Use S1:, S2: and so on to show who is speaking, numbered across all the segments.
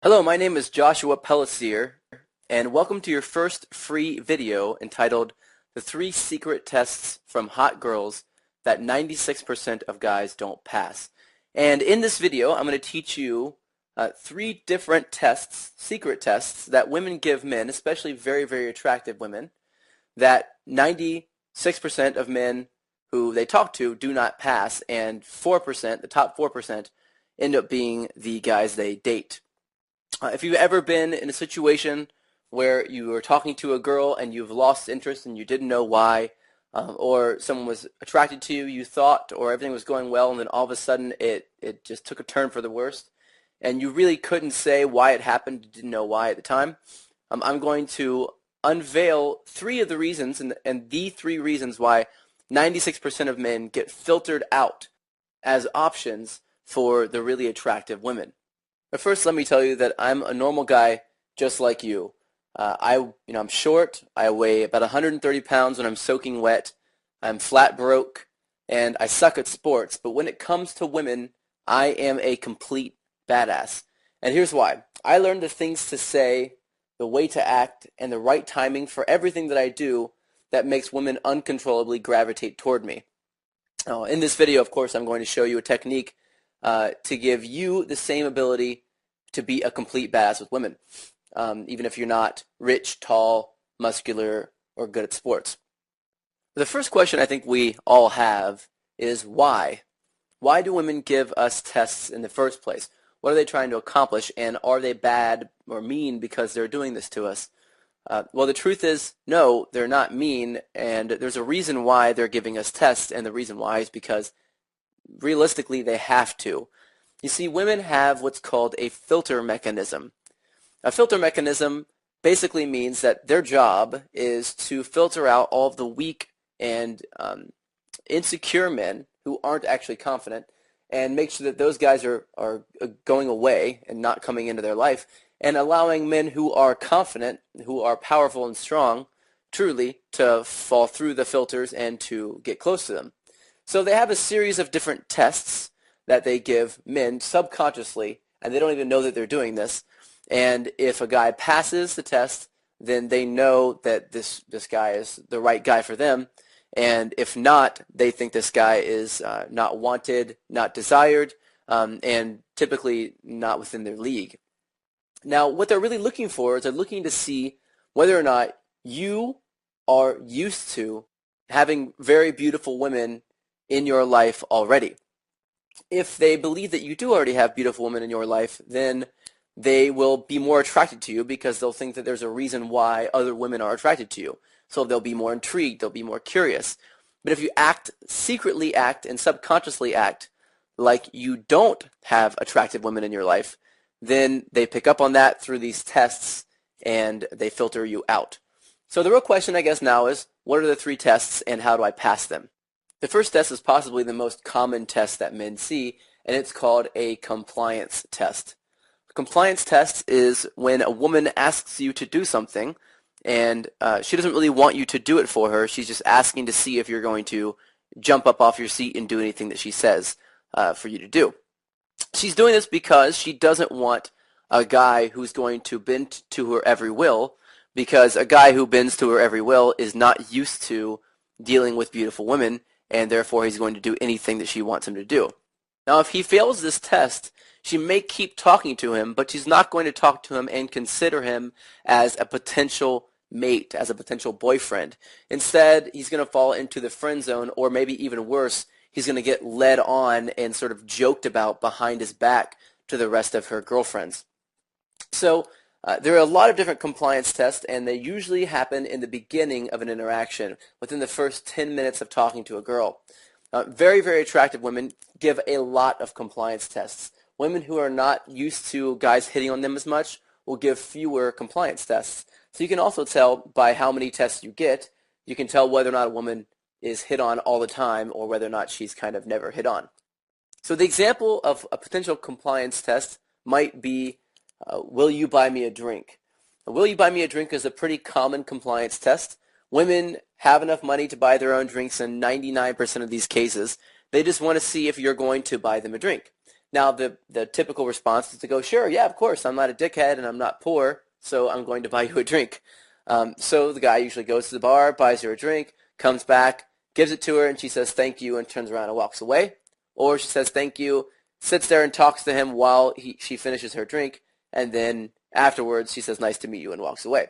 S1: Hello, my name is Joshua Pellicer, and welcome to your first free video entitled The 3 Secret Tests from Hot Girls That 96% of Guys Don't Pass. And in this video, I'm going to teach you 3 different tests, secret tests, that women give men, especially very, very attractive women, that 96% of men who they talk to do not pass, and 4%, the top 4%, end up being the guys they date. If you've ever been in a situation where you were talking to a girl and you've lost interest and you didn't know why, or someone was attracted to you, you thought, or everything was going well, and then all of a sudden it just took a turn for the worst, and you really couldn't say why it happened, you didn't know why at the time, I'm going to unveil 3 of the reasons, and the 3 reasons why 96% of men get filtered out as options for the really attractive women. But first, let me tell you that I'm a normal guy just like you. I'm short. I weigh about 130 pounds when I'm soaking wet. I'm flat broke, and I suck at sports. But when it comes to women, I am a complete badass. And here's why. I learned the things to say, the way to act, and the right timing for everything that I do that makes women uncontrollably gravitate toward me. Now, in this video, of course, I'm going to show you a technique to give you the same ability to be a complete badass with women, even if you're not rich, tall, muscular, or good at sports. The first question I think we all have is why? Why do women give us tests in the first place? What are they trying to accomplish, and are they bad or mean because they're doing this to us? Well, the truth is, no, they're not mean, and there's a reason why they're giving us tests, and the reason why is because realistically they have to. You see, women have what's called a filter mechanism. A filter mechanism basically means that their job is to filter out all of the weak and insecure men who aren't actually confident and make sure that those guys are going away and not coming into their life, and allowing men who are confident, who are powerful and strong, truly, to fall through the filters and to get close to them. So they have a series of different tests that they give men subconsciously, and they don't even know that they're doing this. And if a guy passes the test, then they know that this guy is the right guy for them. And if not, they think this guy is not wanted, not desired, and typically not within their league. Now, what they're really looking for is they're looking to see whether or not you are used to having very beautiful women in your life already. If they believe that you do already have beautiful women in your life, then they will be more attracted to you because they'll think that there's a reason why other women are attracted to you. So they'll be more intrigued, they'll be more curious. But if you secretly act and subconsciously act like you don't have attractive women in your life, then they pick up on that through these tests and they filter you out. So the real question, I guess, now is, what are the 3 tests and how do I pass them? The first test is possibly the most common test that men see, and it's called a compliance test. A compliance test is when a woman asks you to do something, and she doesn't really want you to do it for her. She's just asking to see if you're going to jump up off your seat and do anything that she says for you to do. She's doing this because she doesn't want a guy who's going to bend to her every will, because a guy who bends to her every will is not used to dealing with beautiful women, and therefore he's going to do anything that she wants him to do. Now, if he fails this test, she may keep talking to him, but she's not going to talk to him and consider him as a potential mate, as a potential boyfriend. Instead, he's going to fall into the friend zone, or maybe even worse, he's going to get led on and sort of joked about behind his back to the rest of her girlfriends. So there are a lot of different compliance tests, and they usually happen in the beginning of an interaction, within the first 10 minutes of talking to a girl. Very, very attractive women give a lot of compliance tests. Women who are not used to guys hitting on them as much will give fewer compliance tests. So you can also tell by how many tests you get, you can tell whether or not a woman is hit on all the time or whether or not she's kind of never hit on. So the example of a potential compliance test might be, will you buy me a drink? Will you buy me a drink is a pretty common compliance test. Women have enough money to buy their own drinks in 99% of these cases. They just want to see if you're going to buy them a drink. Now, the typical response is to go, sure, yeah, of course, I'm not a dickhead and I'm not poor, so I'm going to buy you a drink. So the guy usually goes to the bar, buys her a drink, comes back, gives it to her, and she says thank you and turns around and walks away. Or she says thank you, sits there and talks to him while she finishes her drink, and then afterwards she says nice to meet you and walks away.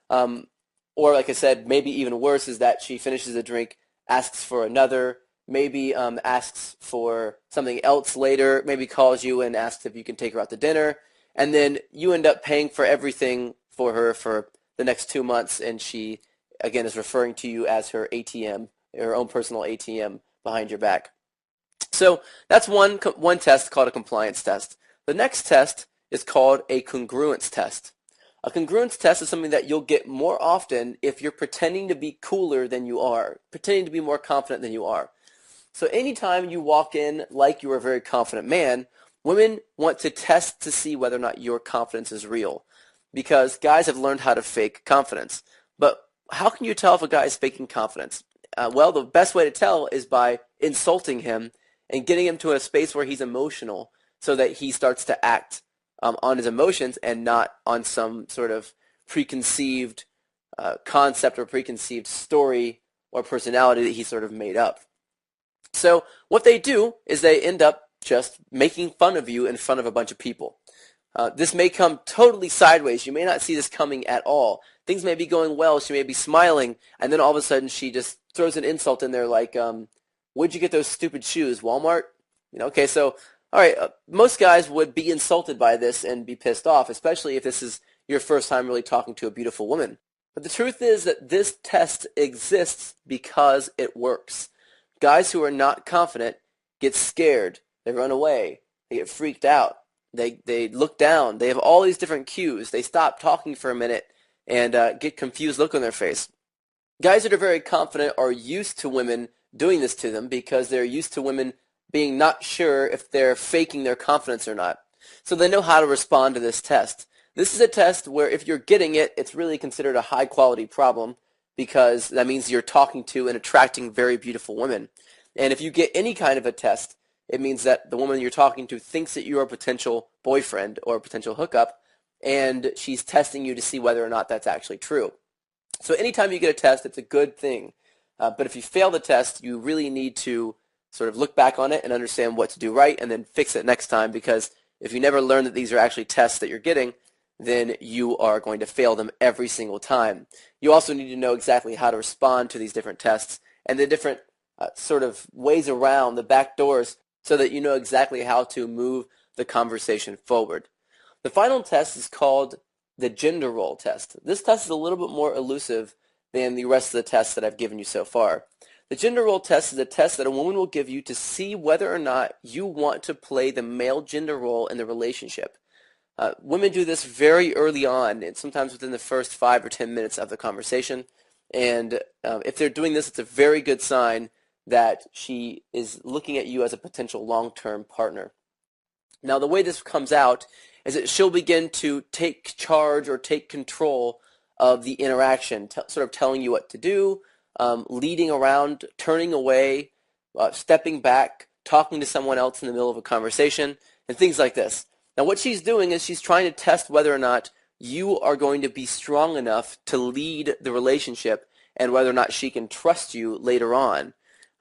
S1: Or like I said, maybe even worse is that she finishes the drink, asks for another, maybe asks for something else later, maybe calls you and asks if you can take her out to dinner, and then you end up paying for everything for her for the next 2 months, and she, again, is referring to you as her ATM, her own personal ATM behind your back. So that's one test called a compliance test. The next test is called a congruence test. A congruence test is something that you'll get more often if you're pretending to be cooler than you are, pretending to be more confident than you are. So anytime you walk in like you're a very confident man, women want to test to see whether or not your confidence is real, because guys have learned how to fake confidence. But how can you tell if a guy is faking confidence? Well, the best way to tell is by insulting him and getting him to a space where he's emotional so that he starts to act on his emotions and not on some sort of preconceived concept or preconceived story or personality that he sort of made up. So what they do is they end up just making fun of you in front of a bunch of people. This may come totally sideways. You may not see this coming at all. Things may be going well. She may be smiling, and then all of a sudden she just throws an insult in there like, where'd you get those stupid shoes, Walmart? Okay, so, all right, most guys would be insulted by this and be pissed off, especially if this is your first time really talking to a beautiful woman. But the truth is that this test exists because it works. Guys who are not confident get scared. They run away. They get freaked out. They look down. They have all these different cues. They stop talking for a minute and get confused look on their face. Guys that are very confident are used to women doing this to them because they're used to women being not sure if they're faking their confidence or not. So they know how to respond to this test. This is a test where if you're getting it, it's really considered a high-quality problem because that means you're talking to and attracting very beautiful women. And if you get any kind of a test, it means that the woman you're talking to thinks that you're a potential boyfriend or a potential hookup, and she's testing you to see whether or not that's actually true. So anytime you get a test, it's a good thing. But if you fail the test, you really need to sort of look back on it and understand what to do right and then fix it next time, because if you never learn that these are actually tests that you're getting, then you are going to fail them every single time. You also need to know exactly how to respond to these different tests and the different sort of ways around the back doors so that you know exactly how to move the conversation forward. The final test is called the gender role test. This test is a little bit more elusive than the rest of the tests that I've given you so far. The gender role test is a test that a woman will give you to see whether or not you want to play the male gender role in the relationship. Women do this very early on, and sometimes within the first 5 or 10 minutes of the conversation. And if they're doing this, it's a very good sign that she is looking at you as a potential long-term partner. Now, the way this comes out is that she'll begin to take charge or take control of the interaction, sort of telling you what to do, leading around, turning away, stepping back, talking to someone else in the middle of a conversation, and things like this. Now, what she's doing is she's trying to test whether or not you are going to be strong enough to lead the relationship and whether or not she can trust you later on.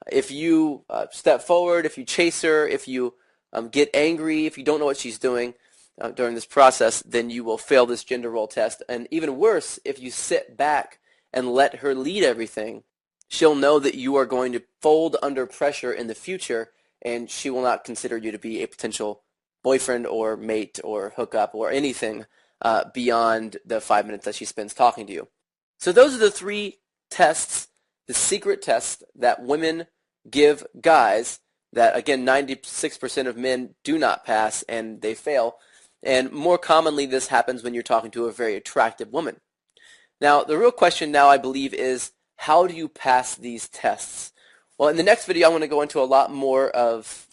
S1: If you step forward, if you chase her, if you get angry, if you don't know what she's doing during this process, then you will fail this gender role test. And even worse, if you sit back and let her lead everything, she'll know that you are going to fold under pressure in the future, and she will not consider you to be a potential boyfriend or mate or hookup or anything beyond the 5 minutes that she spends talking to you. So those are the 3 tests, the secret tests that women give guys that, again, 96% of men do not pass and they fail. And more commonly, this happens when you're talking to a very attractive woman. Now, the real question now, I believe, is how do you pass these tests? Well, in the next video, I'm going to go into a lot more of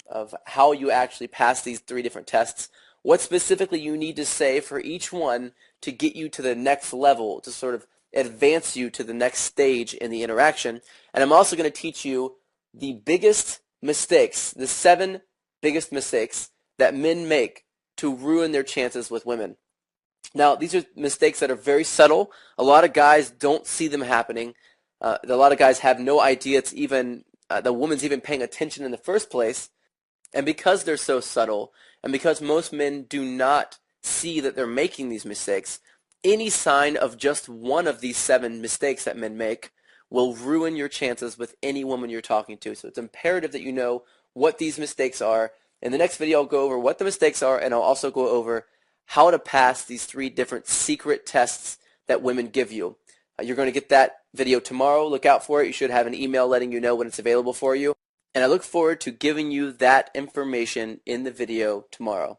S1: how you actually pass these 3 different tests, what specifically you need to say for each one to get you to the next level, to sort of advance you to the next stage in the interaction. And I'm also going to teach you the biggest mistakes, the 7 biggest mistakes that men make to ruin their chances with women. Now, these are mistakes that are very subtle. A lot of guys don't see them happening. A lot of guys have no idea it's even the woman's even paying attention in the first place. And because they're so subtle, and because most men do not see that they're making these mistakes, any sign of just one of these 7 mistakes that men make will ruin your chances with any woman you're talking to. So it's imperative that you know what these mistakes are. In the next video, I'll go over what the mistakes are, and I'll also go over how to pass these 3 different secret tests that women give you. You're going to get that video tomorrow. Look out for it. You should have an email letting you know when it's available for you. And I look forward to giving you that information in the video tomorrow.